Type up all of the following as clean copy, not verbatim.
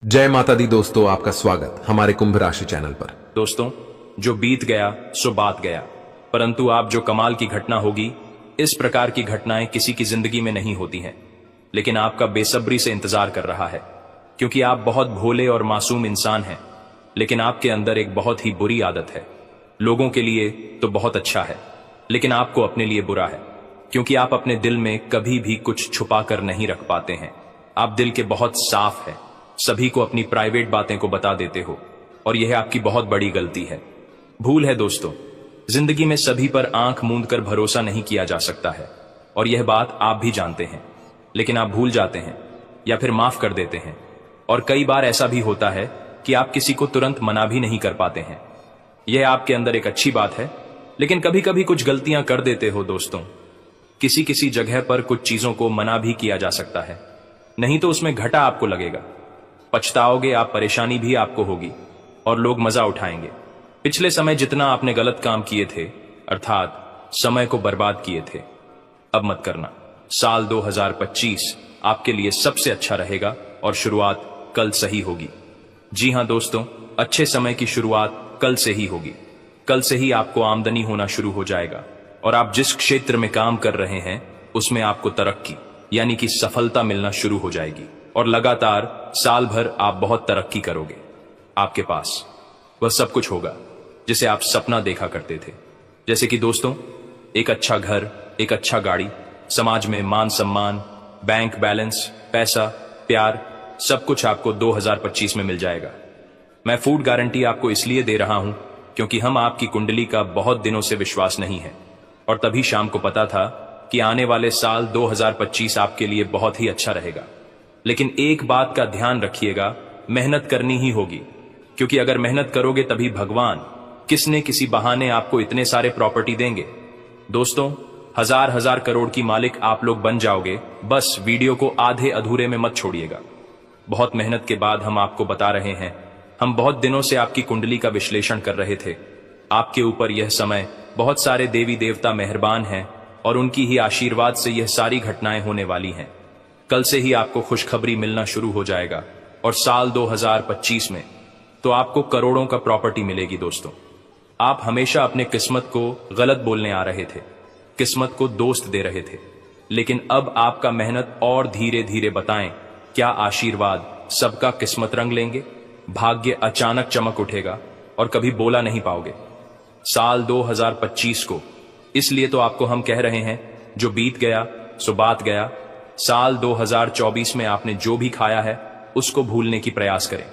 जय माता दी दोस्तों, आपका स्वागत हमारे कुंभ राशि चैनल पर। दोस्तों, जो बीत गया सो बात गया, परंतु आप जो कमाल की घटना होगी, इस प्रकार की घटनाएं किसी की जिंदगी में नहीं होती हैं। लेकिन आपका बेसब्री से इंतजार कर रहा है, क्योंकि आप बहुत भोले और मासूम इंसान हैं। लेकिन आपके अंदर एक बहुत ही बुरी आदत है। लोगों के लिए तो बहुत अच्छा है, लेकिन आपको अपने लिए बुरा है, क्योंकि आप अपने दिल में कभी भी कुछ छुपा कर नहीं रख पाते हैं। आप दिल के बहुत साफ हैं, सभी को अपनी प्राइवेट बातें को बता देते हो, और यह आपकी बहुत बड़ी गलती है, भूल है। दोस्तों, जिंदगी में सभी पर आंख मूंद कर भरोसा नहीं किया जा सकता है, और यह बात आप भी जानते हैं। लेकिन आप भूल जाते हैं या फिर माफ कर देते हैं, और कई बार ऐसा भी होता है कि आप किसी को तुरंत मना भी नहीं कर पाते हैं। यह आपके अंदर एक अच्छी बात है, लेकिन कभी कभी कुछ गलतियां कर देते हो। दोस्तों, किसी किसी जगह पर कुछ चीजों को मना भी किया जा सकता है, नहीं तो उसमें घाटा आपको लगेगा, पछताओगे आप, परेशानी भी आपको होगी, और लोग मजा उठाएंगे। पिछले समय जितना आपने गलत काम किए थे, अर्थात समय को बर्बाद किए थे, अब मत करना। साल 2025 आपके लिए सबसे अच्छा रहेगा, और शुरुआत कल से ही होगी। जी हां दोस्तों, अच्छे समय की शुरुआत कल से ही होगी। कल से ही आपको आमदनी होना शुरू हो जाएगा, और आप जिस क्षेत्र में काम कर रहे हैं उसमें आपको तरक्की यानी कि सफलता मिलना शुरू हो जाएगी, और लगातार साल भर आप बहुत तरक्की करोगे। आपके पास वह सब कुछ होगा जिसे आप सपना देखा करते थे, जैसे कि दोस्तों, एक अच्छा घर, एक अच्छा गाड़ी, समाज में मान सम्मान, बैंक बैलेंस, पैसा, प्यार, सब कुछ आपको 2025 में मिल जाएगा। मैं फूड गारंटी आपको इसलिए दे रहा हूं क्योंकि हम आपकी कुंडली का बहुत दिनों से विश्वास नहीं है, और तभी शाम को पता था कि आने वाले साल 2025 आपके लिए बहुत ही अच्छा रहेगा। लेकिन एक बात का ध्यान रखिएगा, मेहनत करनी ही होगी, क्योंकि अगर मेहनत करोगे तभी भगवान किस न किसी बहाने आपको इतने सारे प्रॉपर्टी देंगे। दोस्तों, हजार हजार करोड़ की मालिक आप लोग बन जाओगे। बस वीडियो को आधे अधूरे में मत छोड़िएगा। बहुत मेहनत के बाद हम आपको बता रहे हैं। हम बहुत दिनों से आपकी कुंडली का विश्लेषण कर रहे थे। आपके ऊपर यह समय बहुत सारे देवी देवता मेहरबान हैं, और उनकी ही आशीर्वाद से यह सारी घटनाएं होने वाली हैं। कल से ही आपको खुशखबरी मिलना शुरू हो जाएगा, और साल 2025 में तो आपको करोड़ों का प्रॉपर्टी मिलेगी। दोस्तों, आप हमेशा अपने किस्मत को गलत बोलने आ रहे थे, किस्मत को दोस्त दे रहे थे, लेकिन अब आपका मेहनत और धीरे धीरे बताएं क्या आशीर्वाद सबका किस्मत रंग लेंगे। भाग्य अचानक चमक उठेगा और कभी बोला नहीं पाओगे। साल 2025 को इसलिए तो आपको हम कह रहे हैं, जो बीत गया सो बात गया। साल 2024 में आपने जो भी खाया है उसको भूलने की प्रयास करें,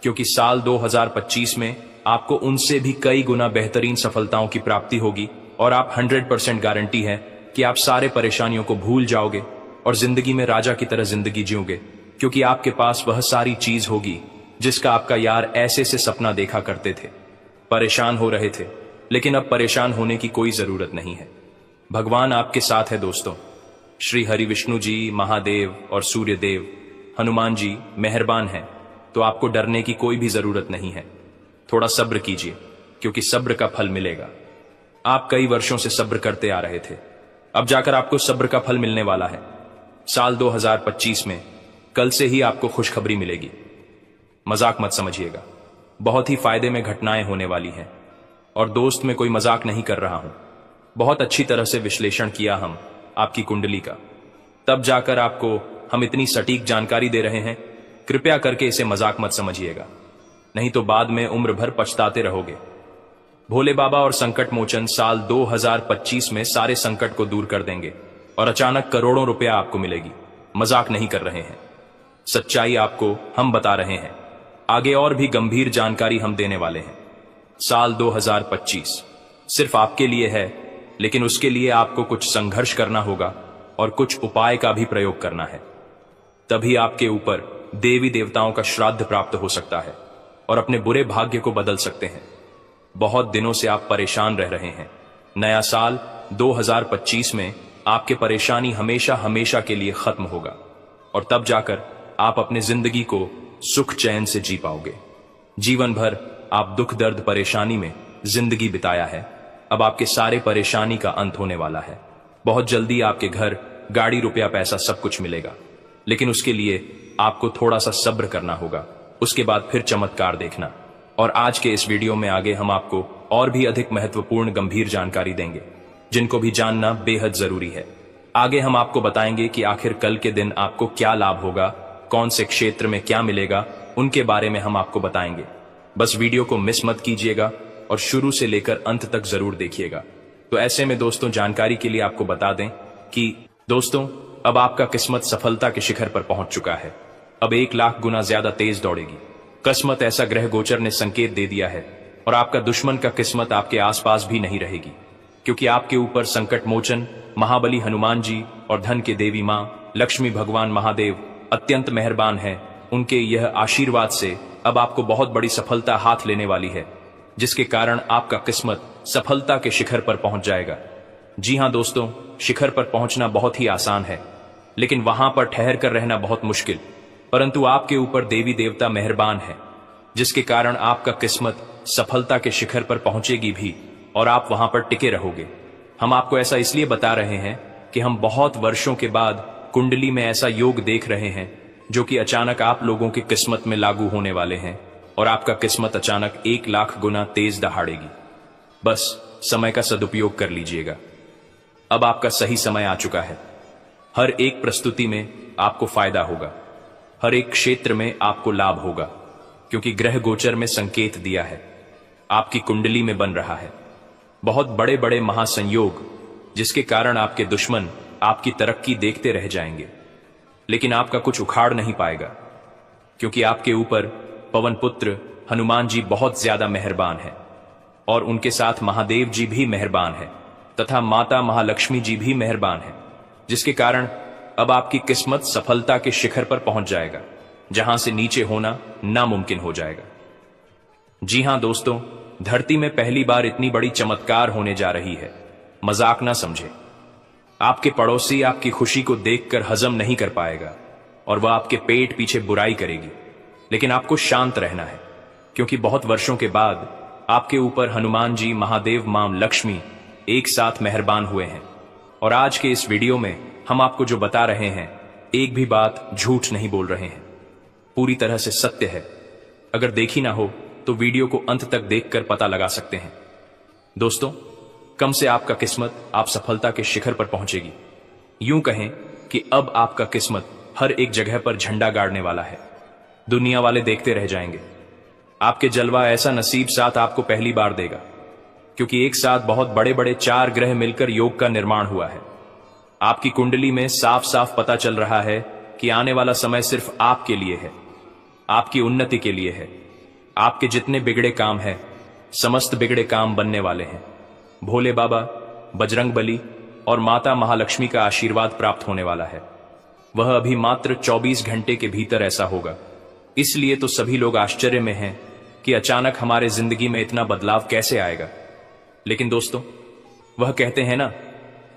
क्योंकि साल 2025 में आपको उनसे भी कई गुना बेहतरीन सफलताओं की प्राप्ति होगी, और आप 100% गारंटी है कि आप सारे परेशानियों को भूल जाओगे और जिंदगी में राजा की तरह जिंदगी जियोगे, क्योंकि आपके पास वह सारी चीज होगी जिसका आपका यार ऐसे से सपना देखा करते थे। परेशान हो रहे थे, लेकिन अब परेशान होने की कोई जरूरत नहीं है। भगवान आपके साथ है। दोस्तों, श्री हरि विष्णु जी, महादेव और सूर्य देव, हनुमान जी मेहरबान हैं, तो आपको डरने की कोई भी जरूरत नहीं है। थोड़ा सब्र कीजिए, क्योंकि सब्र का फल मिलेगा। आप कई वर्षों से सब्र करते आ रहे थे, अब जाकर आपको सब्र का फल मिलने वाला है। साल 2025 में कल से ही आपको खुशखबरी मिलेगी। मजाक मत समझिएगा, बहुत ही फायदे में घटनाएं होने वाली हैं, और दोस्त में कोई मजाक नहीं कर रहा हूं। बहुत अच्छी तरह से विश्लेषण किया हम आपकी कुंडली का, तब जाकर आपको हम इतनी सटीक जानकारी दे रहे हैं। कृपया करके इसे मजाक मत समझिएगा, नहीं तो बाद में उम्र भर पछताते रहोगे। भोले बाबा और संकट मोचन साल 2025 में सारे संकट को दूर कर देंगे, और अचानक करोड़ों रुपया आपको मिलेगी। मजाक नहीं कर रहे हैं, सच्चाई आपको हम बता रहे हैं। आगे और भी गंभीर जानकारी हम देने वाले हैं। साल 2025 सिर्फ आपके लिए है, लेकिन उसके लिए आपको कुछ संघर्ष करना होगा और कुछ उपाय का भी प्रयोग करना है। तभी आपके ऊपर देवी देवताओं का श्राद्ध प्राप्त हो सकता है, और अपने बुरे भाग्य को बदल सकते हैं। बहुत दिनों से आप परेशान रह रहे हैं। नया साल 2025 में आपके परेशानी हमेशा हमेशा के लिए खत्म होगा, और तब जाकर आप अपने जिंदगी को सुख चैन से जी पाओगे। जीवन भर आप दुख दर्द परेशानी में जिंदगी बिताया है, अब आपके सारे परेशानी का अंत होने वाला है। बहुत जल्दी आपके घर, गाड़ी, रुपया, पैसा सब कुछ मिलेगा, लेकिन उसके लिए आपको थोड़ा सा सब्र करना होगा, उसके बाद फिर चमत्कार देखना। और आज के इस वीडियो में आगे हम आपको और भी अधिक महत्वपूर्ण गंभीर जानकारी देंगे, जिनको भी जानना बेहद जरूरी है। आगे हम आपको बताएंगे कि आखिर कल के दिन आपको क्या लाभ होगा, कौन से क्षेत्र में क्या मिलेगा, उनके बारे में हम आपको बताएंगे। बस वीडियो को मिस मत कीजिएगा और शुरू से लेकर अंत तक जरूर देखिएगा। तो ऐसे में दोस्तों, जानकारी के लिए आपको बता दें कि दोस्तों, अब आपका किस्मत सफलता के शिखर पर पहुंच चुका है। अब 1 लाख गुना ज्यादा तेज दौड़ेगी। किस्मत ऐसा ग्रह गोचर ने संकेत दे दिया है, और आपका दुश्मन का किस्मत आपके आसपास भी नहीं रहेगी, क्योंकि आपके ऊपर संकट मोचन महाबली हनुमान जी और धन के देवी मां लक्ष्मी भगवान महादेव अत्यंत मेहरबान हैं। उनके यह आशीर्वाद से अब आपको बहुत बड़ी सफलता हाथ लेने वाली है, जिसके कारण आपका किस्मत सफलता के शिखर पर पहुंच जाएगा। जी हां दोस्तों, शिखर पर पहुंचना बहुत ही आसान है, लेकिन वहां पर ठहर कर रहना बहुत मुश्किल। परंतु आपके ऊपर देवी देवता मेहरबान है, जिसके कारण आपका किस्मत सफलता के शिखर पर पहुंचेगी भी, और आप वहां पर टिके रहोगे। हम आपको ऐसा इसलिए बता रहे हैं कि हम बहुत वर्षों के बाद कुंडली में ऐसा योग देख रहे हैं, जो कि अचानक आप लोगों की किस्मत में लागू होने वाले हैं, और आपका किस्मत अचानक 1 लाख गुना तेज दहाड़ेगी। बस समय का सदुपयोग कर लीजिएगा। अब आपका सही समय आ चुका है। हर एक प्रस्तुति में आपको फायदा होगा, हर एक क्षेत्र में आपको लाभ होगा, क्योंकि ग्रह गोचर में संकेत दिया है, आपकी कुंडली में बन रहा है बहुत बड़े बड़े महासंयोग, जिसके कारण आपके दुश्मन आपकी तरक्की देखते रह जाएंगे, लेकिन आपका कुछ उखाड़ नहीं पाएगा, क्योंकि आपके ऊपर पवन पुत्र हनुमान जी बहुत ज्यादा मेहरबान है, और उनके साथ महादेव जी भी मेहरबान है, तथा माता महालक्ष्मी जी भी मेहरबान है, जिसके कारण अब आपकी किस्मत सफलता के शिखर पर पहुंच जाएगा, जहां से नीचे होना नामुमकिन हो जाएगा। जी हां दोस्तों, धरती में पहली बार इतनी बड़ी चमत्कार होने जा रही है, मजाक ना समझे। आपके पड़ोसी आपकी खुशी को देखकर हजम नहीं कर पाएगा, और वह आपके पेट पीछे बुराई करेगी, लेकिन आपको शांत रहना है, क्योंकि बहुत वर्षों के बाद आपके ऊपर हनुमान जी, महादेव, मां लक्ष्मी एक साथ मेहरबान हुए हैं। और आज के इस वीडियो में हम आपको जो बता रहे हैं, एक भी बात झूठ नहीं बोल रहे हैं, पूरी तरह से सत्य है। अगर देखी ना हो तो वीडियो को अंत तक देखकर पता लगा सकते हैं। दोस्तों, कम से आपका किस्मत आप सफलता के शिखर पर पहुंचेगी। यूं कहें कि अब आपका किस्मत हर एक जगह पर झंडा गाड़ने वाला है। दुनिया वाले देखते रह जाएंगे। आपके जलवा ऐसा नसीब साथ आपको पहली बार देगा, क्योंकि एक साथ बहुत बड़े बड़े 4 ग्रह मिलकर योग का निर्माण हुआ है। आपकी कुंडली में साफ साफ पता चल रहा है कि आने वाला समय सिर्फ आपके लिए है, आपकी उन्नति के लिए है। आपके जितने बिगड़े काम हैं, समस्त बिगड़े काम बनने वाले हैं। भोले बाबा, बजरंग बली और माता महालक्ष्मी का आशीर्वाद प्राप्त होने वाला है। वह अभी मात्र 24 घंटे के भीतर ऐसा होगा। इसलिए तो सभी लोग आश्चर्य में हैं कि अचानक हमारे जिंदगी में इतना बदलाव कैसे आएगा। लेकिन दोस्तों, वह कहते हैं ना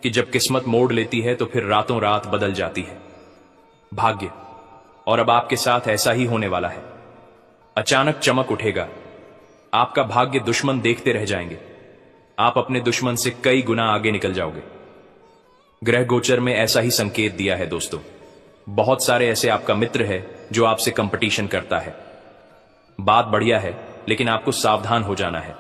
कि जब किस्मत मोड़ लेती है तो फिर रातों रात बदल जाती है भाग्य, और अब आपके साथ ऐसा ही होने वाला है। अचानक चमक उठेगा, आपका भाग्य दुश्मन देखते रह जाएंगे, आप अपने दुश्मन से कई गुना आगे निकल जाओगे। ग्रह गोचर में ऐसा ही संकेत दिया है दोस्तों। बहुत सारे ऐसे आपका मित्र है जो आपसे कंपटीशन करता है। बात बढ़िया है, लेकिन आपको सावधान हो जाना है,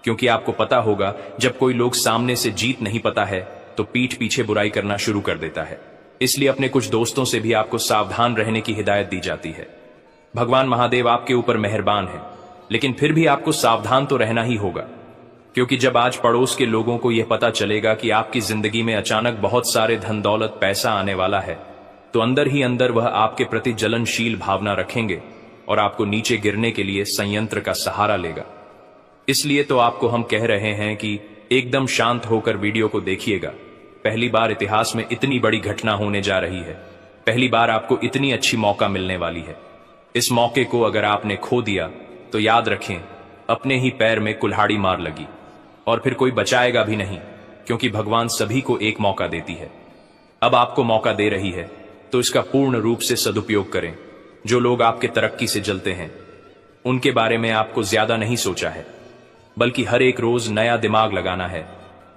क्योंकि आपको पता होगा जब कोई लोग सामने से जीत नहीं पाता है तो पीठ पीछे बुराई करना शुरू कर देता है। इसलिए अपने कुछ दोस्तों से भी आपको सावधान रहने की हिदायत दी जाती है। भगवान महादेव आपके ऊपर मेहरबान है, लेकिन फिर भी आपको सावधान तो रहना ही होगा, क्योंकि जब आज पड़ोस के लोगों को यह पता चलेगा कि आपकी जिंदगी में अचानक बहुत सारे धन दौलत पैसा आने वाला है, तो अंदर ही अंदर वह आपके प्रति जलनशील भावना रखेंगे और आपको नीचे गिरने के लिए संयंत्र का सहारा लेगा। इसलिए तो आपको हम कह रहे हैं कि एकदम शांत होकर वीडियो को देखिएगा। पहली बार इतिहास में इतनी बड़ी घटना होने जा रही है। पहली बार आपको इतनी अच्छी मौका मिलने वाली है। इस मौके को अगर आपने खो दिया तो याद रखें, अपने ही पैर में कुल्हाड़ी मार लगी, और फिर कोई बचाएगा भी नहीं, क्योंकि भगवान सभी को एक मौका देती है। अब आपको मौका दे रही है तो इसका पूर्ण रूप से सदुपयोग करें। जो लोग आपके तरक्की से जलते हैं, उनके बारे में आपको ज्यादा नहीं सोचा है, बल्कि हर एक रोज नया दिमाग लगाना है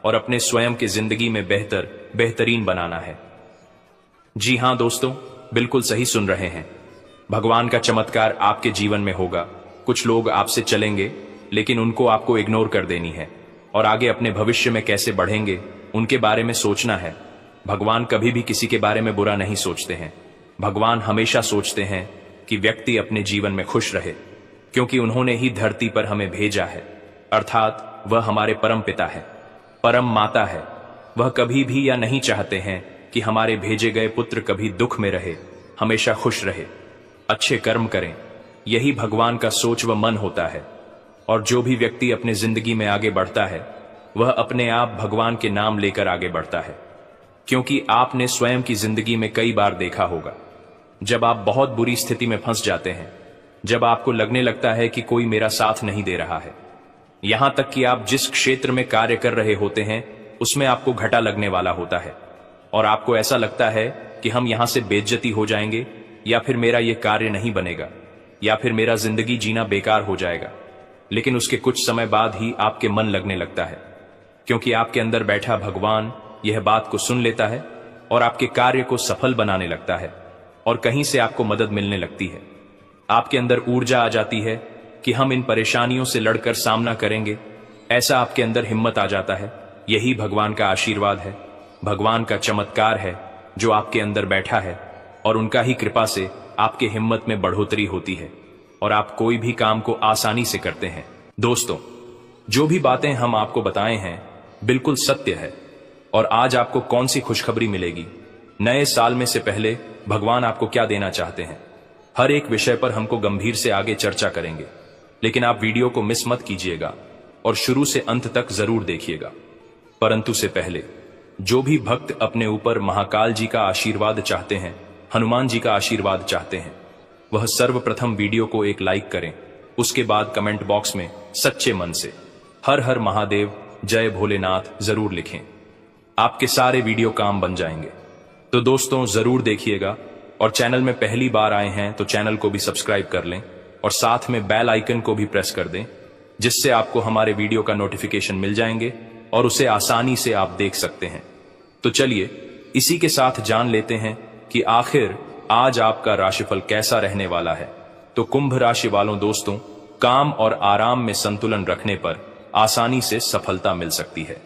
और अपने स्वयं की जिंदगी में बेहतरीन बनाना है। जी हां दोस्तों, बिल्कुल सही सुन रहे हैं। भगवान का चमत्कार आपके जीवन में होगा। कुछ लोग आपसे चलेंगे, लेकिन उनको आपको इग्नोर कर देनी है और आगे अपने भविष्य में कैसे बढ़ेंगे उनके बारे में सोचना है। भगवान कभी भी किसी के बारे में बुरा नहीं सोचते हैं। भगवान हमेशा सोचते हैं कि व्यक्ति अपने जीवन में खुश रहे, क्योंकि उन्होंने ही धरती पर हमें भेजा है, अर्थात वह हमारे परम पिता है, परम माता है। वह कभी भी या नहीं चाहते हैं कि हमारे भेजे गए पुत्र कभी दुख में रहे, हमेशा खुश रहे, अच्छे कर्म करें। यही भगवान का सोच व मन होता है। और जो भी व्यक्ति अपने जिंदगी में आगे बढ़ता है वह अपने आप भगवान के नाम लेकर आगे बढ़ता है। क्योंकि आपने स्वयं की जिंदगी में कई बार देखा होगा, जब आप बहुत बुरी स्थिति में फंस जाते हैं, जब आपको लगने लगता है कि कोई मेरा साथ नहीं दे रहा है, यहां तक कि आप जिस क्षेत्र में कार्य कर रहे होते हैं उसमें आपको घाटा लगने वाला होता है और आपको ऐसा लगता है कि हम यहां से बेइज्जती हो जाएंगे, या फिर मेरा यह कार्य नहीं बनेगा, या फिर मेरा जिंदगी जीना बेकार हो जाएगा। लेकिन उसके कुछ समय बाद ही आपके मन लगने लगता है, क्योंकि आपके अंदर बैठा भगवान यह बात को सुन लेता है और आपके कार्य को सफल बनाने लगता है और कहीं से आपको मदद मिलने लगती है। आपके अंदर ऊर्जा आ जाती है कि हम इन परेशानियों से लड़कर सामना करेंगे। ऐसा आपके अंदर हिम्मत आ जाता है। यही भगवान का आशीर्वाद है, भगवान का चमत्कार है जो आपके अंदर बैठा है, और उनका ही कृपा से आपके हिम्मत में बढ़ोतरी होती है और आप कोई भी काम को आसानी से करते हैं। दोस्तों, जो भी बातें हम आपको बताए हैं बिल्कुल सत्य है। और आज आपको कौन सी खुशखबरी मिलेगी? नए साल में से पहले भगवान आपको क्या देना चाहते हैं? हर एक विषय पर हमको गंभीर से आगे चर्चा करेंगे, लेकिन आप वीडियो को मिस मत कीजिएगा और शुरू से अंत तक जरूर देखिएगा। परंतु से पहले जो भी भक्त अपने ऊपर महाकाल जी का आशीर्वाद चाहते हैं, हनुमान जी का आशीर्वाद चाहते हैं, वह सर्वप्रथम वीडियो को एक लाइक करें। उसके बाद कमेंट बॉक्स में सच्चे मन से हर हर महादेव, जय भोलेनाथ जरूर लिखें। आपके सारे वीडियो काम बन जाएंगे। तो दोस्तों, जरूर देखिएगा और चैनल में पहली बार आए हैं तो चैनल को भी सब्सक्राइब कर लें और साथ में बेल आइकन को भी प्रेस कर दें, जिससे आपको हमारे वीडियो का नोटिफिकेशन मिल जाएंगे और उसे आसानी से आप देख सकते हैं। तो चलिए इसी के साथ जान लेते हैं कि आखिर आज आपका राशिफल कैसा रहने वाला है। तो कुंभ राशि वालों दोस्तों, काम और आराम में संतुलन रखने पर आसानी से सफलता मिल सकती है।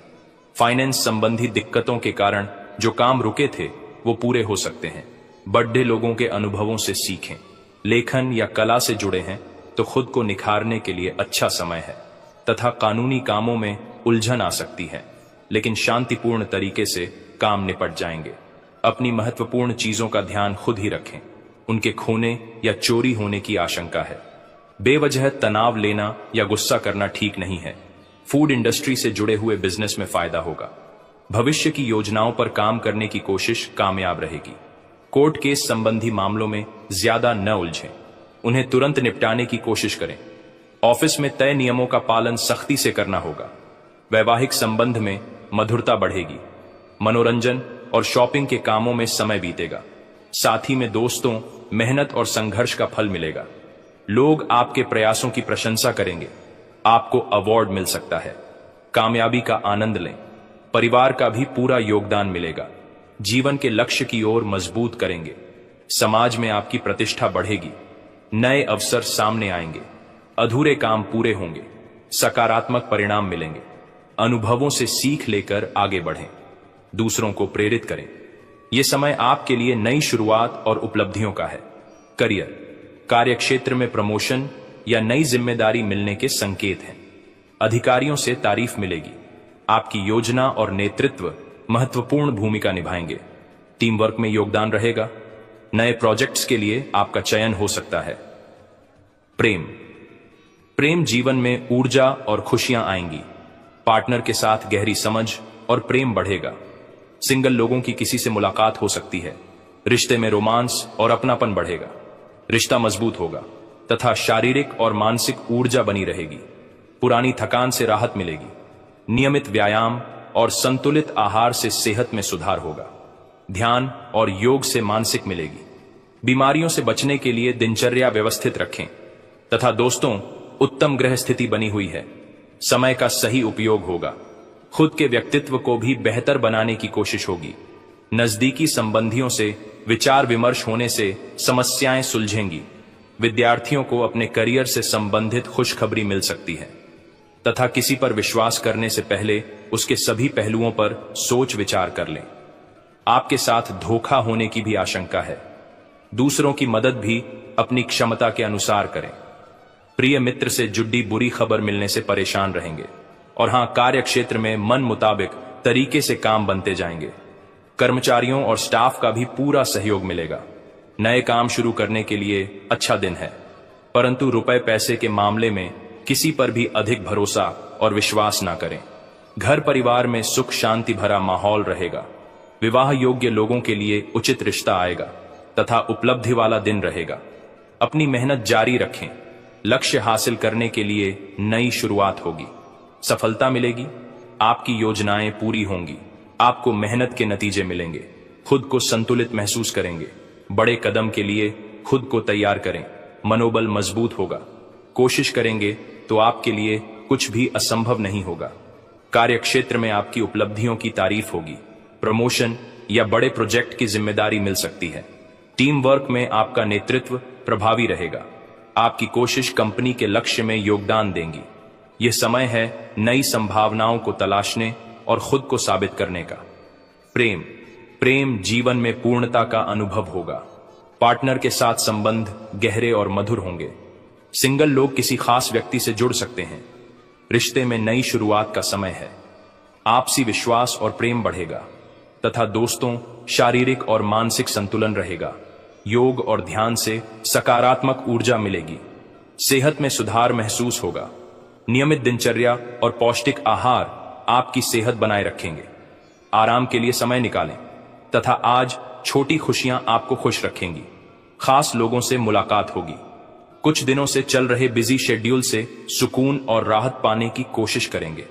फाइनेंस संबंधी दिक्कतों के कारण जो काम रुके थे वो पूरे हो सकते हैं। बड़े लोगों के अनुभवों से सीखें। लेखन या कला से जुड़े हैं तो खुद को निखारने के लिए अच्छा समय है, तथा कानूनी कामों में उलझन आ सकती है, लेकिन शांतिपूर्ण तरीके से काम निपट जाएंगे। अपनी महत्वपूर्ण चीजों का ध्यान खुद ही रखें, उनके खोने या चोरी होने की आशंका है। बेवजह तनाव लेना या गुस्सा करना ठीक नहीं है। फूड इंडस्ट्री से जुड़े हुए बिजनेस में फायदा होगा। भविष्य की योजनाओं पर काम करने की कोशिश कामयाब रहेगी। कोर्ट केस संबंधी मामलों में ज्यादा न उलझें, उन्हें तुरंत निपटाने की कोशिश करें। ऑफिस में तय नियमों का पालन सख्ती से करना होगा। वैवाहिक संबंध में मधुरता बढ़ेगी। मनोरंजन और शॉपिंग के कामों में समय बीतेगा। साथ ही में दोस्तों, मेहनत और संघर्ष का फल मिलेगा। लोग आपके प्रयासों की प्रशंसा करेंगे। आपको अवार्ड मिल सकता है। कामयाबी का आनंद लें। परिवार का भी पूरा योगदान मिलेगा। जीवन के लक्ष्य की ओर मजबूत करेंगे। समाज में आपकी प्रतिष्ठा बढ़ेगी। नए अवसर सामने आएंगे। अधूरे काम पूरे होंगे। सकारात्मक परिणाम मिलेंगे। अनुभवों से सीख लेकर आगे बढ़ें। दूसरों को प्रेरित करें। यह समय आपके लिए नई शुरुआत और उपलब्धियों का है। करियर, कार्यक्षेत्र में प्रमोशन या नई जिम्मेदारी मिलने के संकेत हैं। अधिकारियों से तारीफ मिलेगी। आपकी योजना और नेतृत्व महत्वपूर्ण भूमिका निभाएंगे। टीम वर्क में योगदान रहेगा। नए प्रोजेक्ट्स के लिए आपका चयन हो सकता है। प्रेम जीवन में ऊर्जा और खुशियां आएंगी। पार्टनर के साथ गहरी समझ और प्रेम बढ़ेगा। सिंगल लोगों की किसी से मुलाकात हो सकती है। रिश्ते में रोमांस और अपनापन बढ़ेगा। रिश्ता मजबूत होगा तथा शारीरिक और मानसिक ऊर्जा बनी रहेगी। पुरानी थकान से राहत मिलेगी। नियमित व्यायाम और संतुलित आहार से सेहत में सुधार होगा। ध्यान और योग से मानसिक मिलेगी। बीमारियों से बचने के लिए दिनचर्या व्यवस्थित रखें। तथा दोस्तों, उत्तम ग्रह स्थिति बनी हुई है। समय का सही उपयोग होगा। खुद के व्यक्तित्व को भी बेहतर बनाने की कोशिश होगी। नजदीकी संबंधियों से विचार विमर्श होने से समस्याएं सुलझेंगी। विद्यार्थियों को अपने करियर से संबंधित खुशखबरी मिल सकती है तथा किसी पर विश्वास करने से पहले उसके सभी पहलुओं पर सोच विचार कर लें। आपके साथ धोखा होने की भी आशंका है। दूसरों की मदद भी अपनी क्षमता के अनुसार करें। प्रिय मित्र से जुड़ी बुरी खबर मिलने से परेशान रहेंगे। और हां, कार्य क्षेत्र में मन मुताबिक तरीके से काम बनते जाएंगे। कर्मचारियों और स्टाफ का भी पूरा सहयोग मिलेगा। नए काम शुरू करने के लिए अच्छा दिन है, परंतु रुपए पैसे के मामले में किसी पर भी अधिक भरोसा और विश्वास ना करें। घर परिवार में सुख शांति भरा माहौल रहेगा। विवाह योग्य लोगों के लिए उचित रिश्ता आएगा तथा उपलब्धि वाला दिन रहेगा। अपनी मेहनत जारी रखें। लक्ष्य हासिल करने के लिए नई शुरुआत होगी। सफलता मिलेगी। आपकी योजनाएं पूरी होंगी। आपको मेहनत के नतीजे मिलेंगे। खुद को संतुलित महसूस करेंगे। बड़े कदम के लिए खुद को तैयार करें। मनोबल मजबूत होगा। कोशिश करेंगे तो आपके लिए कुछ भी असंभव नहीं होगा। कार्यक्षेत्र में आपकी उपलब्धियों की तारीफ होगी। प्रमोशन या बड़े प्रोजेक्ट की जिम्मेदारी मिल सकती है। टीम वर्क में आपका नेतृत्व प्रभावी रहेगा। आपकी कोशिश कंपनी के लक्ष्य में योगदान देंगी। यह समय है नई संभावनाओं को तलाशने और खुद को साबित करने का। प्रेम जीवन में पूर्णता का अनुभव होगा। पार्टनर के साथ संबंध गहरे और मधुर होंगे। सिंगल लोग किसी खास व्यक्ति से जुड़ सकते हैं। रिश्ते में नई शुरुआत का समय है। आपसी विश्वास और प्रेम बढ़ेगा तथा दोस्तों, शारीरिक और मानसिक संतुलन रहेगा। योग और ध्यान से सकारात्मक ऊर्जा मिलेगी। सेहत में सुधार महसूस होगा। नियमित दिनचर्या और पौष्टिक आहार आपकी सेहत बनाए रखेंगे। आराम के लिए समय निकालें तथा आज छोटी खुशियां आपको खुश रखेंगी। खास लोगों से मुलाकात होगी। कुछ दिनों से चल रहे बिजी शेड्यूल से सुकून और राहत पाने की कोशिश करेंगे।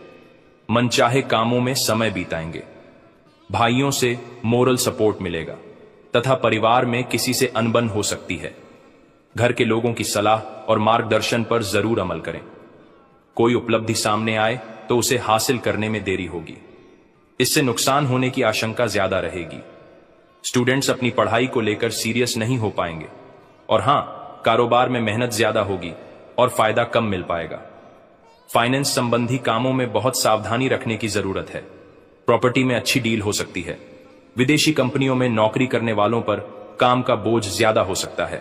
मनचाहे कामों में समय बिताएंगे। भाइयों से मोरल सपोर्ट मिलेगा तथा परिवार में किसी से अनबन हो सकती है। घर के लोगों की सलाह और मार्गदर्शन पर जरूर अमल करें। कोई उपलब्धि सामने आए तो उसे हासिल करने में देरी होगी। इससे नुकसान होने की आशंका ज्यादा रहेगी। स्टूडेंट्स अपनी पढ़ाई को लेकर सीरियस नहीं हो पाएंगे। और हां, कारोबार में मेहनत ज्यादा होगी और फायदा कम मिल पाएगा। फाइनेंस संबंधी कामों में बहुत सावधानी रखने की जरूरत है। प्रॉपर्टी में अच्छी डील हो सकती है। विदेशी कंपनियों में नौकरी करने वालों पर काम का बोझ ज्यादा हो सकता है।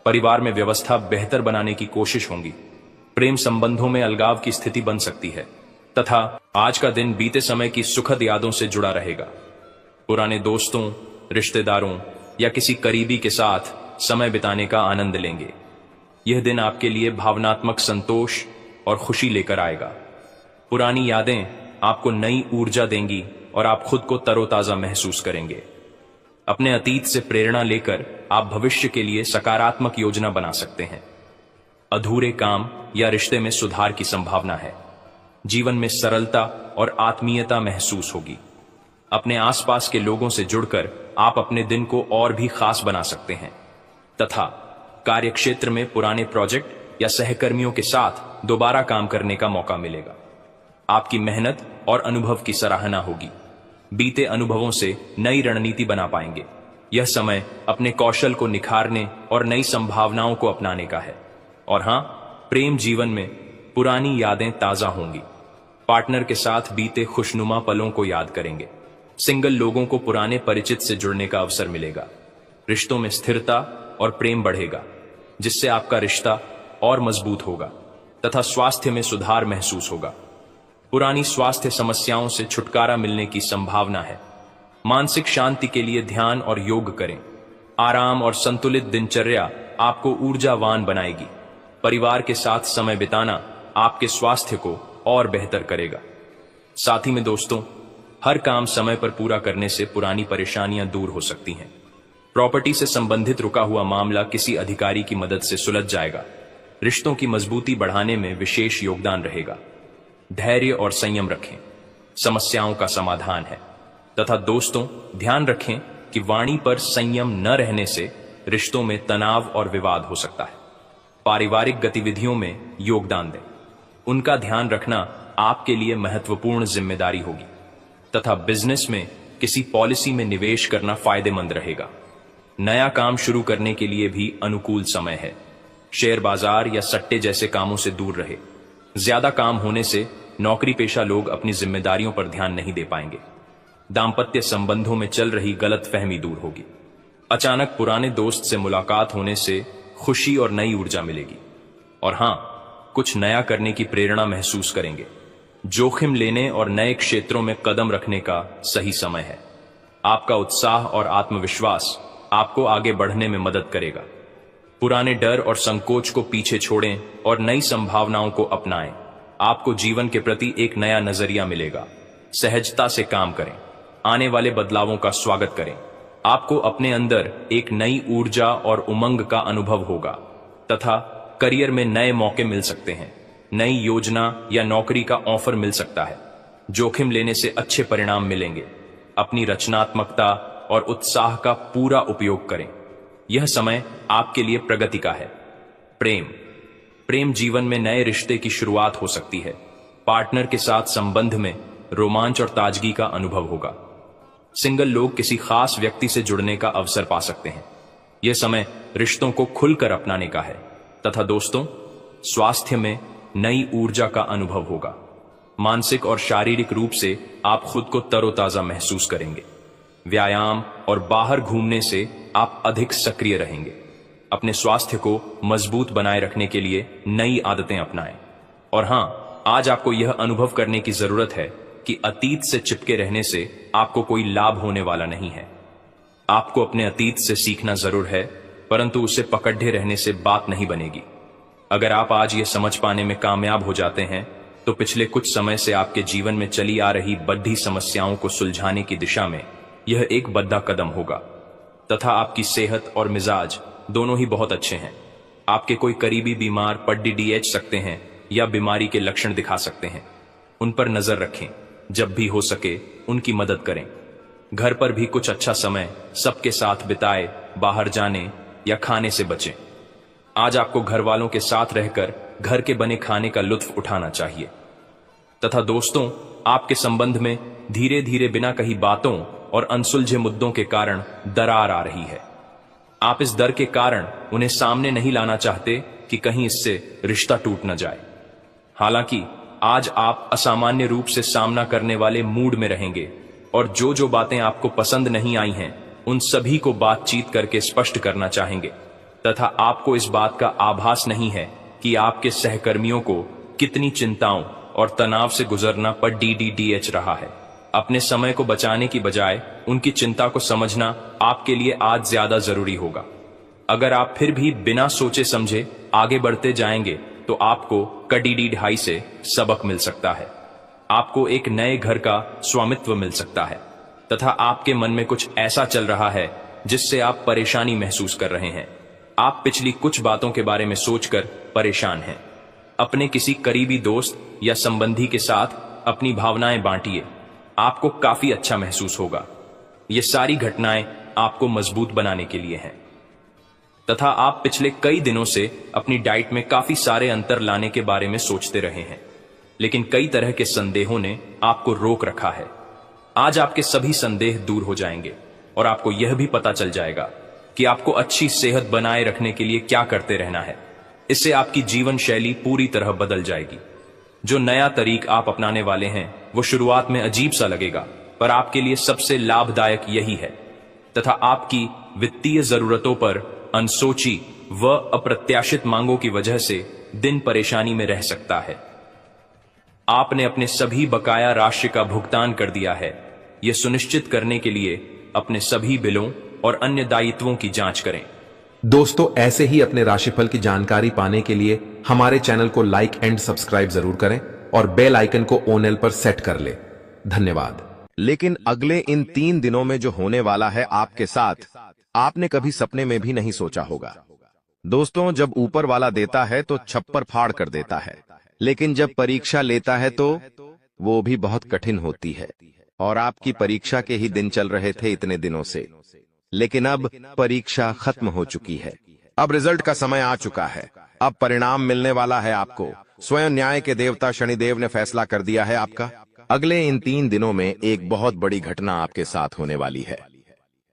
परिवार में व्यवस्था बेहतर बनाने की कोशिश होगी। प्रेम संबंधों में अलगाव की स्थिति बन सकती है तथा आज का दिन बीते समय की सुखद यादों से जुड़ा रहेगा। पुराने दोस्तों, रिश्तेदारों या किसी करीबी के साथ समय बिताने का आनंद लेंगे। यह दिन आपके लिए भावनात्मक संतोष और खुशी लेकर आएगा। पुरानी यादें आपको नई ऊर्जा देंगी और आप खुद को तरोताजा महसूस करेंगे। अपने अतीत से प्रेरणा लेकर आप भविष्य के लिए सकारात्मक योजना बना सकते हैं। अधूरे काम या रिश्ते में सुधार की संभावना है। जीवन में सरलता और आत्मीयता महसूस होगी। अपने आसपास के लोगों से जुड़कर आप अपने दिन को और भी खास बना सकते हैं तथा कार्यक्षेत्र में पुराने प्रोजेक्ट या सहकर्मियों के साथ दोबारा काम करने का मौका मिलेगा। आपकी मेहनत और अनुभव की सराहना होगी। बीते अनुभवों से नई रणनीति बना पाएंगे। यह समय अपने कौशल को निखारने और नई संभावनाओं को अपनाने का है। और हां, प्रेम जीवन में पुरानी यादें ताजा होंगी। पार्टनर के साथ बीते खुशनुमा पलों को याद करेंगे। सिंगल लोगों को पुराने परिचित से जुड़ने का अवसर मिलेगा। रिश्तों में स्थिरता और प्रेम बढ़ेगा, जिससे आपका रिश्ता और मजबूत होगा तथा स्वास्थ्य में सुधार महसूस होगा। पुरानी स्वास्थ्य समस्याओं से छुटकारा मिलने की संभावना है। मानसिक शांति के लिए ध्यान और योग करें। आराम और संतुलित दिनचर्या आपको ऊर्जावान बनाएगी। परिवार के साथ समय बिताना आपके स्वास्थ्य को और बेहतर करेगा। साथ ही में दोस्तों, हर काम समय पर पूरा करने से पुरानी परेशानियां दूर हो सकती हैं। प्रॉपर्टी से संबंधित रुका हुआ मामला किसी अधिकारी की मदद से सुलझ जाएगा। रिश्तों की मजबूती बढ़ाने में विशेष योगदान रहेगा। धैर्य और संयम रखें, समस्याओं का समाधान है। तथा दोस्तों, ध्यान रखें कि वाणी पर संयम न रहने से रिश्तों में तनाव और विवाद हो सकता है। पारिवारिक गतिविधियों में योगदान दें। उनका ध्यान रखना आपके लिए महत्वपूर्ण जिम्मेदारी होगी तथा बिजनेस में किसी पॉलिसी में निवेश करना फायदेमंद रहेगा। नया काम शुरू करने के लिए भी अनुकूल समय है। शेयर बाजार या सट्टे जैसे कामों से दूर रहे। ज्यादा काम होने से नौकरी पेशा लोग अपनी जिम्मेदारियों पर ध्यान नहीं दे पाएंगे। दाम्पत्य संबंधों में चल रही गलतफहमी दूर होगी। अचानक पुराने दोस्त से मुलाकात होने से खुशी और नई ऊर्जा मिलेगी। और हां, कुछ नया करने की प्रेरणा महसूस करेंगे। जोखिम लेने और नए क्षेत्रों में कदम रखने का सही समय है। आपका उत्साह और आत्मविश्वास आपको आगे बढ़ने में मदद करेगा। पुराने डर और संकोच को पीछे छोड़ें और नई संभावनाओं को अपनाएं। आपको जीवन के प्रति एक नया नजरिया मिलेगा। सहजता से काम करें, आने वाले बदलावों का स्वागत करें। आपको अपने अंदर एक नई ऊर्जा और उमंग का अनुभव होगा तथा करियर में नए मौके मिल सकते हैं। नई योजना या नौकरी का ऑफर मिल सकता है। जोखिम लेने से अच्छे परिणाम मिलेंगे। अपनी रचनात्मकता और उत्साह का पूरा उपयोग करें। यह समय आपके लिए प्रगति का है। प्रेम जीवन में नए रिश्ते की शुरुआत हो सकती है। पार्टनर के साथ संबंध में रोमांच और ताजगी का अनुभव होगा। सिंगल लोग किसी खास व्यक्ति से जुड़ने का अवसर पा सकते हैं। यह समय रिश्तों को खुलकर अपनाने का है। तथा दोस्तों, स्वास्थ्य में नई ऊर्जा का अनुभव होगा। मानसिक और शारीरिक रूप से आप खुद को तरोताजा महसूस करेंगे। व्यायाम और बाहर घूमने से आप अधिक सक्रिय रहेंगे। अपने स्वास्थ्य को मजबूत बनाए रखने के लिए नई आदतें अपनाएं। और हां, आज आपको यह अनुभव करने की जरूरत है कि अतीत से चिपके रहने से आपको कोई लाभ होने वाला नहीं है। आपको अपने अतीत से सीखना जरूर है, परंतु उसे पकड़े रहने से बात नहीं बनेगी। अगर आप आज ये समझ पाने में कामयाब हो जाते हैं तो पिछले कुछ समय से आपके जीवन में चली आ रही बड़ी समस्याओं को सुलझाने की दिशा में यह एक बड़ा कदम होगा। तथा आपकी सेहत और मिजाज दोनों ही बहुत अच्छे हैं। आपके कोई करीबी बीमार पढ़ सकते हैं या बीमारी के लक्षण दिखा सकते हैं। उन पर नजर रखें। जब भी हो सके उनकी मदद करें। घर पर भी कुछ अच्छा समय सबके साथ बिताए, बाहर जाने या खाने से बचें। आज आपको घर वालों के साथ रहकर घर के बने खाने का लुत्फ उठाना चाहिए। तथा दोस्तों, आपके संबंध में धीरे धीरे बिना कही बातों और अनसुलझे मुद्दों के कारण दरार आ रही है। आप इस डर के कारण उन्हें सामने नहीं लाना चाहते कि कहीं इससे रिश्ता टूट न जाए। हालांकि आज आप असामान्य रूप से सामना करने वाले मूड में रहेंगे और जो बातें आपको पसंद नहीं आई हैं उन सभी को बातचीत करके स्पष्ट करना चाहेंगे। तथा आपको इस बात का आभास नहीं है कि आपके सहकर्मियों को कितनी चिंताओं और तनाव से गुजरना पड़ रहा है। अपने समय को बचाने की बजाय उनकी चिंता को समझना आपके लिए आज ज्यादा जरूरी होगा। अगर आप फिर भी बिना सोचे समझे आगे बढ़ते जाएंगे तो आपको कड़ी ढाई से सबक मिल सकता है। आपको एक नए घर का स्वामित्व मिल सकता है तथा आपके मन में कुछ ऐसा चल रहा है जिससे आप परेशानी महसूस कर रहे हैं। आप पिछली कुछ बातों के बारे में सोचकर परेशान हैं। अपने किसी करीबी दोस्त या संबंधी के साथ अपनी भावनाएं बांटिए। आपको काफी अच्छा महसूस होगा। ये सारी घटनाएं आपको मजबूत बनाने के लिए हैं। तथा आप पिछले कई दिनों से अपनी डाइट में काफी सारे अंतर लाने के बारे में सोचते रहे हैं, लेकिन कई तरह के संदेहों ने आपको रोक रखा है। आज आपके सभी संदेह दूर हो जाएंगे और आपको यह भी पता चल जाएगा कि आपको अच्छी सेहत बनाए रखने के लिए क्या करते रहना है। इससे आपकी जीवन शैली पूरी तरह बदल जाएगी। जो नया तरीका आप अपनाने वाले हैं वो शुरुआत में अजीब सा लगेगा, पर आपके लिए सबसे लाभदायक यही है। तथा आपकी वित्तीय जरूरतों पर अनसोची व अप्रत्याशित मांगों की वजह से दिन परेशानी में रह सकता है। आपने अपने सभी बकाया राशि का भुगतान कर दिया है। यह सुनिश्चित करने के लिए अपने सभी बिलों और अन्य दायित्वों की जांच करें। दोस्तों, ऐसे ही अपने राशिफल की जानकारी पाने के लिए हमारे चैनल को लाइक एंड सब्सक्राइब जरूर करें और बेल आइकन को ऑन पर सेट कर ले। धन्यवाद। लेकिन अगले इन 3 दिनों में जो होने वाला है आपके साथ, आपने कभी सपने में भी नहीं सोचा होगा। दोस्तों, जब ऊपर वाला देता है तो छप्पर फाड़ कर देता है, लेकिन जब परीक्षा लेता है तो वो भी बहुत कठिन होती है। और आपकी परीक्षा के ही दिन चल रहे थे इतने दिनों से, लेकिन अब परीक्षा खत्म हो चुकी है। अब रिजल्ट का समय आ चुका है। अब परिणाम मिलने वाला है आपको। स्वयं न्याय के देवता शनिदेव ने फैसला कर दिया है आपका। अगले इन 3 दिनों में एक बहुत बड़ी घटना आपके साथ होने वाली है।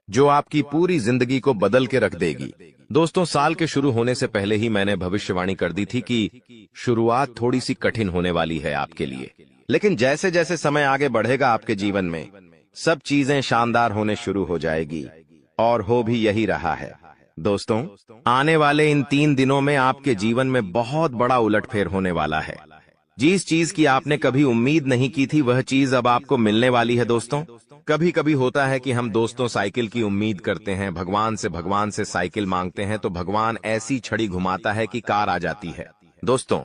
जो आपकी पूरी जिंदगी को बदल के रख देगी। दोस्तों, साल के शुरू होने से पहले ही मैंने भविष्यवाणी कर दी थी कि शुरुआत थोड़ी सी कठिन होने वाली है आपके लिए, लेकिन जैसे जैसे समय आगे बढ़ेगा आपके जीवन में सब चीजें शानदार होने शुरू हो जाएगी, और हो भी यही रहा है। दोस्तों, आने वाले इन 3 दिनों में आपके जीवन में बहुत बड़ा उलटफेर होने वाला है। जिस चीज की आपने कभी उम्मीद नहीं की थी वह चीज अब आपको मिलने वाली है। दोस्तों, कभी कभी होता है कि हम दोस्तों साइकिल की उम्मीद करते हैं, भगवान से साइकिल मांगते हैं तो भगवान ऐसी छड़ी घुमाता है कि कार आ जाती है। दोस्तों,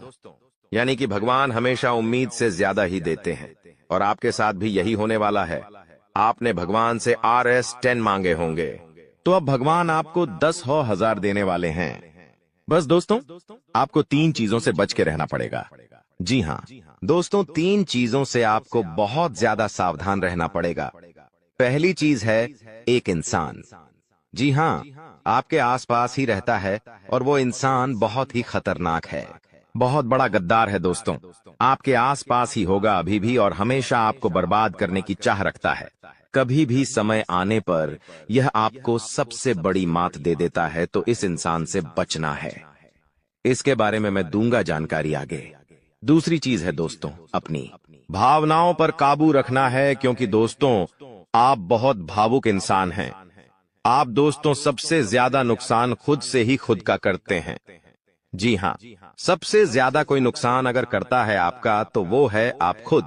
यानी कि भगवान हमेशा उम्मीद से ज्यादा ही देते हैं, और आपके साथ भी यही होने वाला है। आपने भगवान से RS10 मांगे होंगे, तो अब भगवान आपको 10,000 देने वाले हैं। बस दोस्तों, आपको 3 चीजों से बच के रहना पड़ेगा। जी हाँ दोस्तों, 3 चीजों से आपको बहुत ज्यादा सावधान रहना पड़ेगा। पहली चीज है एक इंसान। जी हाँ, आपके आसपास ही रहता है और वो इंसान बहुत ही खतरनाक है, बहुत बड़ा गद्दार है। दोस्तों, आपके आसपास ही होगा अभी भी और हमेशा आपको बर्बाद करने की चाह रखता है। कभी भी समय आने पर यह आपको सबसे बड़ी मात दे देता है, तो इस इंसान से बचना है। इसके बारे में मैं दूंगा जानकारी आगे। दूसरी चीज है दोस्तों, अपनी भावनाओं पर काबू रखना है, क्योंकि दोस्तों आप बहुत भावुक इंसान हैं। आप दोस्तों सबसे ज्यादा नुकसान खुद से ही खुद का करते हैं। जी हाँ, सबसे ज्यादा कोई नुकसान अगर करता है आपका तो वो है आप खुद।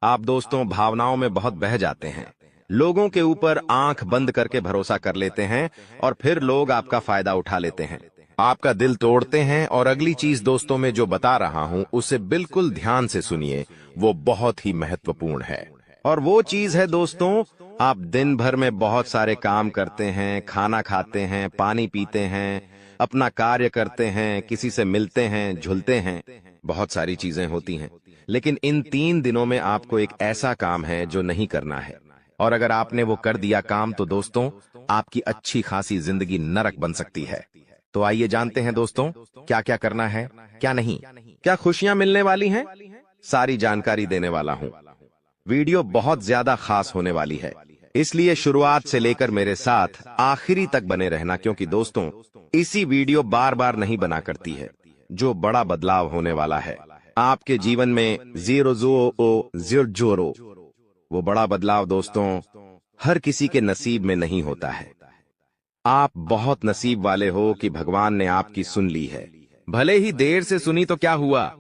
आप दोस्तों भावनाओं में बहुत बह जाते हैं, लोगों के ऊपर आंख बंद करके भरोसा कर लेते हैं और फिर लोग आपका फायदा उठा लेते हैं, आपका दिल तोड़ते हैं। और अगली चीज दोस्तों मैं जो बता रहा हूं उसे बिल्कुल ध्यान से सुनिए, वो बहुत ही महत्वपूर्ण है। और वो चीज है दोस्तों, आप दिन भर में बहुत सारे काम करते हैं, खाना खाते हैं, पानी पीते हैं, अपना कार्य करते हैं, किसी से मिलते हैं, झुलते हैं, बहुत सारी चीजें होती हैं, लेकिन इन 3 दिनों में आपको एक ऐसा काम है जो नहीं करना है। और अगर आपने वो कर दिया काम तो दोस्तों आपकी अच्छी खासी जिंदगी नरक बन सकती है। तो आइए जानते हैं दोस्तों क्या क्या करना है, क्या नहीं, क्या खुशियां मिलने वाली हैं, सारी जानकारी देने वाला हूं। वीडियो बहुत ज्यादा खास होने वाली है, इसलिए शुरुआत से लेकर मेरे साथ आखिरी तक बने रहना, क्योंकि दोस्तों इसी वीडियो बार बार नहीं बना करती है। जो बड़ा बदलाव होने वाला है आपके जीवन में, 0 वो बड़ा बदलाव दोस्तों हर किसी के नसीब में नहीं होता है। आप बहुत नसीब वाले हो कि भगवान ने आपकी सुन ली है। भले ही देर से सुनी तो क्या हुआ,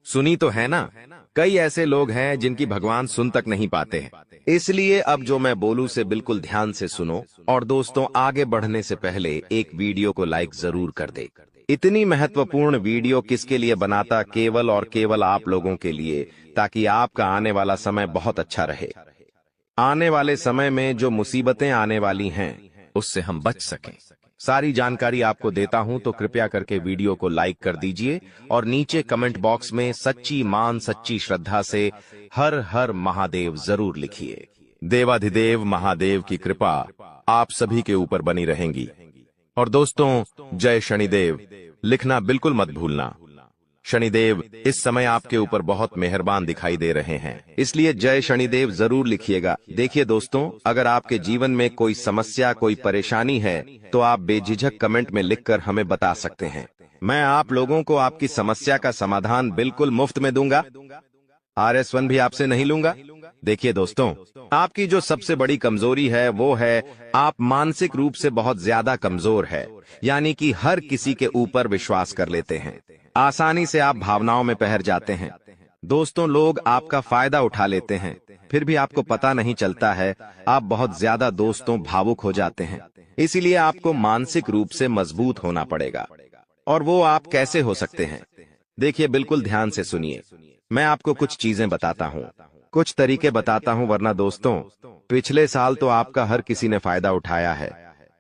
सुनी तो है ना। कई ऐसे लोग हैं जिनकी भगवान सुन तक नहीं पाते हैं। इसलिए अब जो मैं बोलूं से बिल्कुल ध्यान से सुनो। और दोस्तों आगे बढ़ने से पहले एक वीडियो को लाइक जरूर कर दे। इतनी महत्वपूर्ण वीडियो किसके लिए बनाता, केवल और केवल आप लोगों के लिए, ताकि आपका आने वाला समय बहुत अच्छा रहे। आने वाले समय में जो मुसीबतें आने वाली हैं उससे हम बच सकें। सारी जानकारी आपको देता हूं, तो कृपया करके वीडियो को लाइक कर दीजिए और नीचे कमेंट बॉक्स में सच्ची मान सच्ची श्रद्धा से हर हर महादेव जरूर लिखिए। देवाधिदेव महादेव की कृपा आप सभी के ऊपर बनी रहेंगी। और दोस्तों जय शनिदेव लिखना बिल्कुल मत भूलना। शनिदेव इस समय आपके ऊपर बहुत मेहरबान दिखाई दे रहे हैं, इसलिए जय शनिदेव जरूर लिखिएगा। देखिए दोस्तों, अगर आपके जीवन में कोई समस्या, कोई परेशानी है तो आप बेझिझक कमेंट में लिखकर हमें बता सकते हैं। मैं आप लोगों को आपकी समस्या का समाधान बिल्कुल मुफ्त में दूंगा। RS1 भी आपसे नहीं लूंगा। देखिए दोस्तों, आपकी जो सबसे बड़ी कमजोरी है वो है आप मानसिक रूप से बहुत ज्यादा कमजोर है, यानी कि हर किसी के ऊपर विश्वास कर लेते हैं, आसानी से आप भावनाओं में बहर जाते हैं। दोस्तों लोग आपका फायदा उठा लेते हैं, फिर भी आपको पता नहीं चलता है। आप बहुत ज्यादा दोस्तों भावुक हो जाते हैं, इसीलिए आपको मानसिक रूप से मजबूत होना पड़ेगा। और वो आप कैसे हो सकते हैं, देखिए बिल्कुल ध्यान से सुनिए। मैं आपको कुछ चीजें बताता हूँ, कुछ तरीके बताता हूँ, वरना दोस्तों पिछले साल तो आपका हर किसी ने फायदा उठाया है,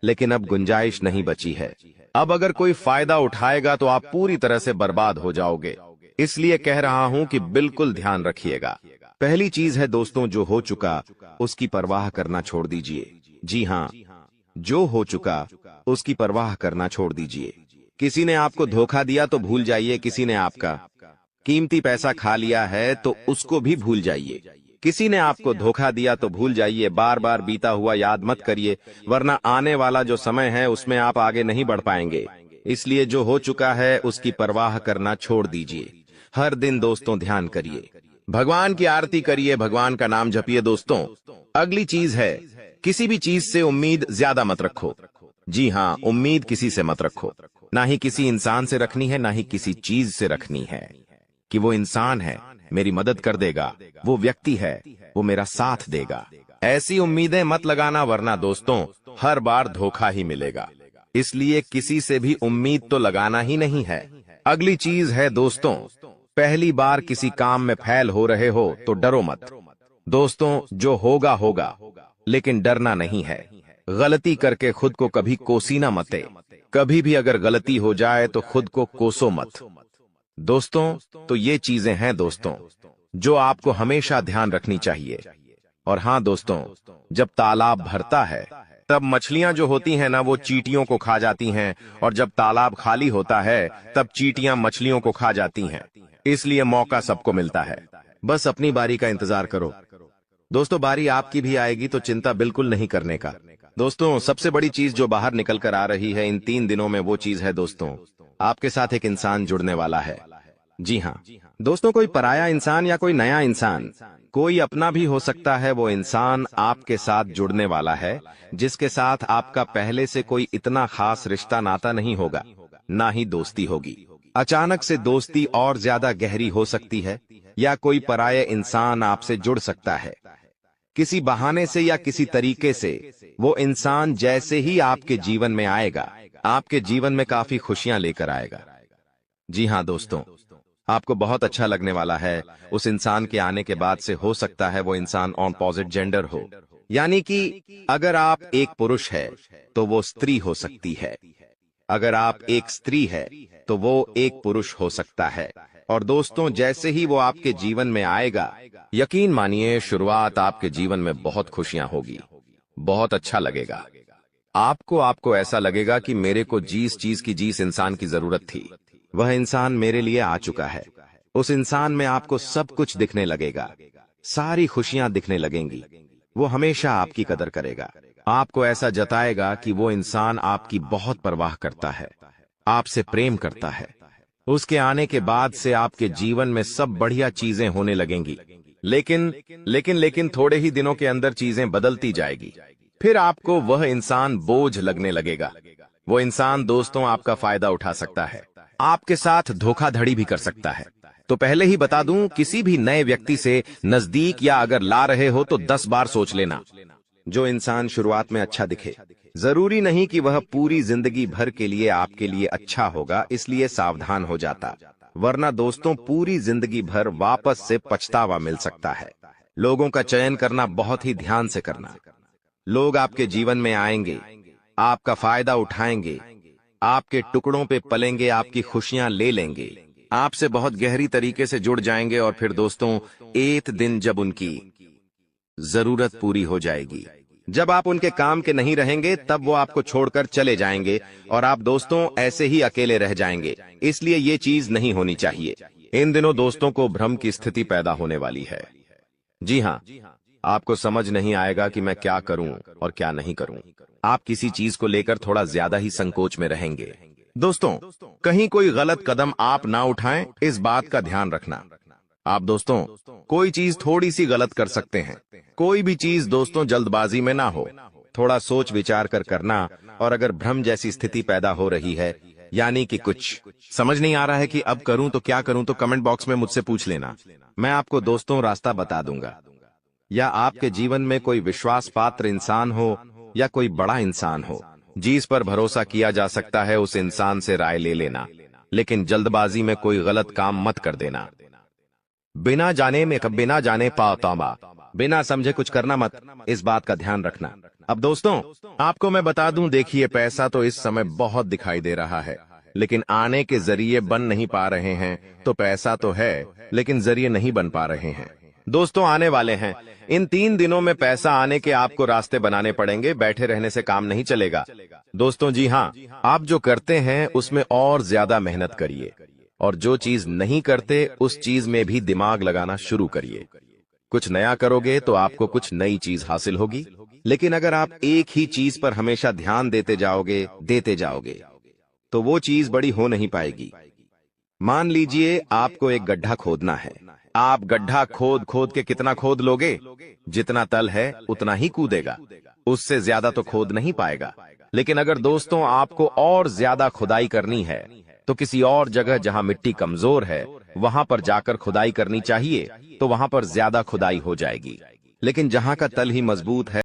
लेकिन अब गुंजाइश नहीं बची है। अब अगर कोई फायदा उठाएगा तो आप पूरी तरह से बर्बाद हो जाओगे। इसलिए कह रहा हूं कि बिल्कुल ध्यान रखिएगा। पहली चीज है दोस्तों, जो हो चुका उसकी परवाह करना छोड़ दीजिए। जी हाँ, जो हो चुका उसकी परवाह करना छोड़ दीजिए। किसी ने आपको धोखा दिया तो भूल जाइए, किसी ने आपका कीमती पैसा खा लिया है तो उसको भी भूल जाइए। किसी ने आपको धोखा दिया तो भूल जाइए, बार बार बीता हुआ याद मत करिए, वरना आने वाला जो समय है उसमें आप आगे नहीं बढ़ पाएंगे। इसलिए जो हो चुका है उसकी परवाह करना छोड़ दीजिए। हर दिन दोस्तों ध्यान करिए, भगवान की आरती करिए, भगवान का नाम जपिए। दोस्तों अगली चीज है, किसी भी चीज से उम्मीद ज्यादा मत रखो। जी हाँ, उम्मीद किसी से मत रखो, ना ही किसी इंसान से रखनी है, ना ही किसी चीज से रखनी है कि वो इंसान है मेरी मदद कर देगा, वो व्यक्ति है वो मेरा साथ देगा। ऐसी उम्मीदें मत लगाना, वरना दोस्तों हर बार धोखा ही मिलेगा। इसलिए किसी से भी उम्मीद तो लगाना ही नहीं है। अगली चीज है दोस्तों, पहली बार किसी काम में फेल हो रहे हो तो डरो मत। दोस्तों जो होगा होगा, लेकिन डरना नहीं है। गलती करके खुद को कभी कोसीना मते। कभी भी अगर गलती हो जाए तो खुद को कोसो मत। दोस्तों तो ये चीजें हैं दोस्तों जो आपको हमेशा ध्यान रखनी चाहिए। और हाँ दोस्तों, जब तालाब भरता है तब मछलियां जो होती हैं ना वो चींटियों को खा जाती हैं, और जब तालाब खाली होता है तब चींटियां मछलियों को खा जाती हैं। इसलिए मौका सबको मिलता है, बस अपनी बारी का इंतजार करो। दोस्तों बारी आपकी भी आएगी तो चिंता बिल्कुल नहीं करने का। दोस्तों सबसे बड़ी चीज जो बाहर निकल कर आ रही है इन 3 दिनों में, वो चीज है दोस्तों आपके साथ एक इंसान जुड़ने वाला है। जी हाँ दोस्तों, कोई पराया इंसान या कोई नया इंसान, कोई अपना भी हो सकता है। वो इंसान आपके साथ जुड़ने वाला है जिसके साथ आपका पहले से कोई इतना खास रिश्ता नाता नहीं होगा, ना ही दोस्ती होगी। अचानक से दोस्ती और ज्यादा गहरी हो सकती है, या कोई पराये इंसान आपसे जुड़ सकता है किसी बहाने से या किसी तरीके से। वो इंसान जैसे ही आपके जीवन में आएगा, आपके जीवन में काफी खुशियां लेकर आएगा। जी हाँ दोस्तों, आपको बहुत अच्छा लगने वाला है। उस इंसान के आने के बाद से हो सकता है वो इंसान ऑपोजिट जेंडर हो, यानी कि अगर आप एक पुरुष है तो वो स्त्री हो सकती है, अगर आप एक स्त्री है तो वो एक पुरुष हो सकता है। और दोस्तों जैसे ही वो आपके जीवन में आएगा, यकीन मानिए शुरुआत आपके जीवन में बहुत खुशियां होगी, बहुत अच्छा लगेगा। आपको ऐसा लगेगा कि मेरे को जिस इंसान की जरूरत थी वह इंसान मेरे लिए आ चुका है। उस इंसान में आपको सब कुछ दिखने लगेगा, सारी खुशियां दिखने लगेंगी। वो हमेशा आपकी कदर करेगा, आपको ऐसा जताएगा कि वो इंसान आपकी बहुत परवाह करता है, आपसे प्रेम करता है। उसके आने के बाद से आपके जीवन में सब बढ़िया चीजें होने लगेंगी। लेकिन थोड़े ही दिनों के अंदर चीजें बदलती जाएगी। फिर आपको वह इंसान बोझ लगने लगेगा। वो इंसान दोस्तों आपका फायदा उठा सकता है, आपके साथ धोखाधड़ी भी कर सकता है। तो पहले ही बता दूं, किसी भी नए व्यक्ति से नजदीक या अगर ला रहे हो तो 10 बार सोच लेना। जो इंसान शुरुआत में अच्छा दिखे, जरूरी नहीं कि वह पूरी जिंदगी भर के लिए आपके लिए अच्छा होगा, इसलिए सावधान हो जाता, वरना दोस्तों पूरी जिंदगी भर वापस से पछतावा मिल सकता है। लोगों का चयन करना बहुत ही ध्यान से करना। लोग आपके जीवन में आएंगे, आपका फायदा उठाएंगे, आपके टुकड़ों पे पलेंगे, आपकी खुशियां ले लेंगे, आपसे बहुत गहरी तरीके से जुड़ जाएंगे। और फिर दोस्तों एक दिन जब उनकी जरूरत पूरी हो जाएगी, जब आप उनके काम के नहीं रहेंगे, तब वो आपको छोड़कर चले जाएंगे और आप दोस्तों ऐसे ही अकेले रह जाएंगे। इसलिए ये चीज नहीं होनी चाहिए। इन दिनों दोस्तों को भ्रम की स्थिति पैदा होने वाली है। जी हाँ, आपको समझ नहीं आएगा कि मैं क्या करूं और क्या नहीं करूं। आप किसी चीज को लेकर थोड़ा ज्यादा ही संकोच में रहेंगे। दोस्तों कहीं कोई गलत कदम आप ना उठाएं, इस बात का ध्यान रखना। आप दोस्तों कोई चीज थोड़ी सी गलत कर सकते हैं। कोई भी चीज दोस्तों जल्दबाजी में ना हो, थोड़ा सोच विचार कर करना। और अगर भ्रम जैसी स्थिति पैदा हो रही है, यानी कि कुछ समझ नहीं आ रहा है कि अब करूं तो क्या करूं, तो कमेंट बॉक्स में मुझसे पूछ लेना, मैं आपको दोस्तों रास्ता बता दूंगा। या आपके जीवन में कोई विश्वास पात्र इंसान हो या कोई बड़ा इंसान हो जिस पर भरोसा किया जा सकता है, उस इंसान से राय ले लेना, लेकिन जल्दबाजी में कोई गलत काम मत कर देना। बिना जाने पातामा, बिना समझे कुछ करना मत, इस बात का ध्यान रखना। अब दोस्तों आपको मैं बता दूं, देखिए पैसा तो इस समय बहुत दिखाई दे रहा है, लेकिन आने के जरिए बन नहीं पा रहे हैं। तो पैसा तो है लेकिन जरिए नहीं बन पा रहे हैं। दोस्तों आने वाले हैं, इन 3 दिनों में पैसा आने के आपको रास्ते बनाने पड़ेंगे, बैठे रहने से काम नहीं चलेगा। दोस्तों जी हाँ, आप जो करते हैं उसमें और ज्यादा मेहनत करिए, और जो चीज नहीं करते उस चीज में भी दिमाग लगाना शुरू करिए। कुछ नया करोगे तो आपको कुछ नई चीज हासिल होगी। लेकिन अगर आप एक ही चीज पर हमेशा ध्यान देते जाओगे तो वो चीज बड़ी हो नहीं पाएगी। मान लीजिए आपको एक गड्ढा खोदना है। आप गड्ढा खोद खोद के कितना खोद लोगे? जितना तल है उतना ही कूदेगा, उससे ज्यादा तो खोद नहीं पाएगा। लेकिन अगर दोस्तों आपको और ज्यादा खुदाई करनी है तो किसी और जगह जहां मिट्टी कमजोर है वहां पर जाकर खुदाई करनी चाहिए, तो वहां पर ज्यादा खुदाई हो जाएगी। लेकिन जहां का तल ही मजबूत है